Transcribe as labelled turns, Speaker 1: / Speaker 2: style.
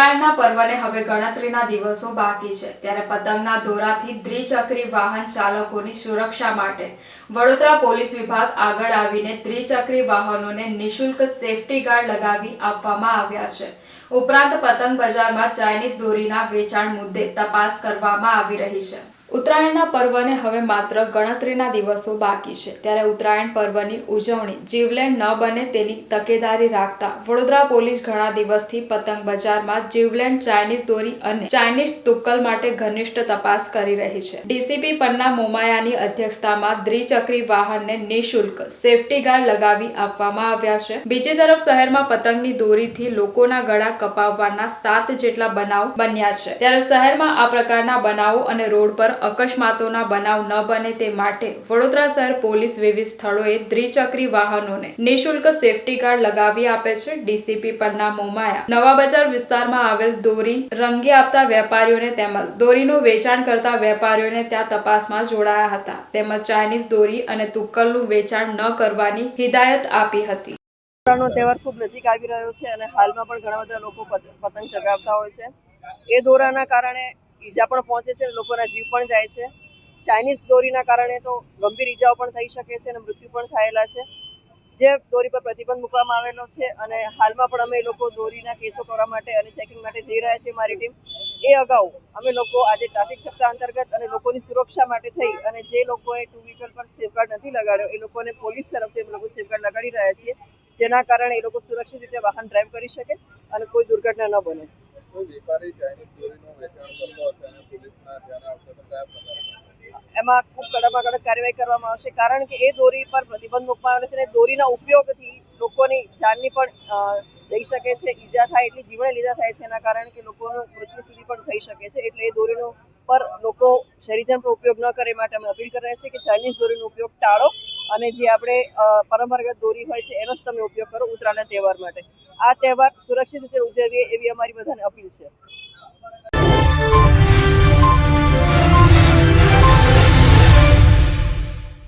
Speaker 1: ઉત્તરાયણના પર્વને હવે ગણતરીના દિવસો બાકી છે, ત્યારે પતંગના દોરાથી દ્વિચક્રી વાહન ચાલકોની સુરક્ષા માટે વડોદરા પોલીસ વિભાગ આગળ આવીને દ્વિચક્રી વાહનોને નિઃશુલ્ક સેફટી ગાર્ડ લગાવી આપવામાં આવ્યા છે। ઉપરાંત પતંગ બજારમાં ચાઇનીઝ દોરીના વેચાણ મુદ્દે તપાસ કરવામાં આવી રહી છે। ઉત્તરાયણના પર્વને હવે માત્ર ગણતરીના દિવસો બાકી છે, ત્યારે ઉત્તરાયણ પર્વની ઉજવણી જીવલેણ ન બને તેની તકેદારી રાખતા વડોદરા પોલીસ ઘણા દિવસથી પતંગ બજારમાં જીવલેણ ચાઇનીઝ દોરી અને ચાઇનીઝ તુક્કલ માટે ઘનિષ્ઠ તપાસ કરી રહી છે। ડીસીપી પન્ના મોમાયાની અધ્યક્ષતામાં દ્વિચક્રી વાહનને નિઃશુલ્ક સેફટી ગાર્ડ લગાવી આપવામાં આવ્યા છે। બીજી તરફ શહેરમાં પતંગની દોરીથી લોકોના ગળા કપાવવાના 7 જેટલા બનાવ બન્યા છે, ત્યારે શહેરમાં આ પ્રકારના બનાવો અને રોડ પર અકસ્માતોના બનાવ ન બને તે માટે વડોદરા શહેર પોલીસ વિવિધ સ્થળોએ દ્વિચક્રી વાહનોને નિઃશુલ્ક સેફટી ગાર્ડ લગાવી આપે છે। ડીસીપી પન્ના મોમાયા નવા બજાર વિસ્તારમાં આવેલ દોરી રંગે આપતા વેપારીઓને તેમજ દોરીનું વેચાણ કરતા વેપારીઓને ત્યાં તપાસમાં જોડાયા હતા, તેમજ ચાઇનીઝ દોરી અને તુક્કલનું વેચાણ ન કરવાની હિદાયત આપી હતી।
Speaker 2: નો તહેવાર ખૂબ નજીક આવી રહ્યો છે અને હાલમાં પણ ઘણા બધા લોકો પતંગ ચગાવતા હોય છે। એ દોરાના કારણે ઈજા પણ પહોંચે છે અને લોકોના જીવ પણ જાય છે। ચાઇનીઝ દોરીના કારણે તો ગંભીર ઈજાઓ પણ થઈ શકે છે અને મૃત્યુ પણ થયેલા છે, જે દોરી પર પ્રતિબંધ મૂકવામાં આવેલો છે અને હાલમાં પણ અમે લોકો દોરીના કેસો કરવા માટે અને ચેકિંગ માટે જઈ રહ્યા છીએ। મારી ટીમ એ અગાઉ અમે લોકો આજે ટ્રાફિક સપ્તાહ અંતર્ગત અને લોકોની સુરક્ષા માટે થઈ અને જે લોકોએ 2 વ્હીકલ પર સેફગાર્ડ નથી લગાડ્યો એ લોકોને પોલીસ તરફથી અમે લોકો સેફગાર્ડ લગાડી રહ્યા છીએ, જેના કારણે એ લોકો સુરક્ષિત રીતે વાહન ડ્રાઈવ કરી શકે અને કોઈ દુર્ઘટના ન બને।
Speaker 3: કોઈ વેપારી ચાઇનીઝ દોરીનું વેચાણ કરતો હશે અને પોલીસના ધ્યાન આવશે તો કયા પ્રકારે
Speaker 2: એમાં ખૂબ કડકમાં કડક કાર્યવાહી કરવામાં આવશે, કારણ કે એ દોરી પર પ્રતિબંધ મૂકવામાં આવેલો છે અને દોરીના ઉપયોગથી લોકોની જાનની પણ જઈ શકે છે, ઈજા થાય એટલી જીવલેણ ઈજા થાય છે, એના કારણે કે લોકોનું મૃત્યુ સુધી પણ થઈ શકે છે। એટલે એ દોરીનો પર લોકો શહેરીજન પર ઉપયોગ ન કરે માટે અમે અપીલ કરી રહ્યા છીએ કે ચાઇનીઝ દોરીનો ઉપયોગ ટાળો અને જે આપણે પરંપરાગત દોરી હોય છે એનો જ તમે ઉપયોગ કરો ઉત્તરાયણના તહેવાર માટે। આ તહેવાર સુરક્ષિત રીતે ઉજવીએ એવી અમારી બધાને અપીલ છે।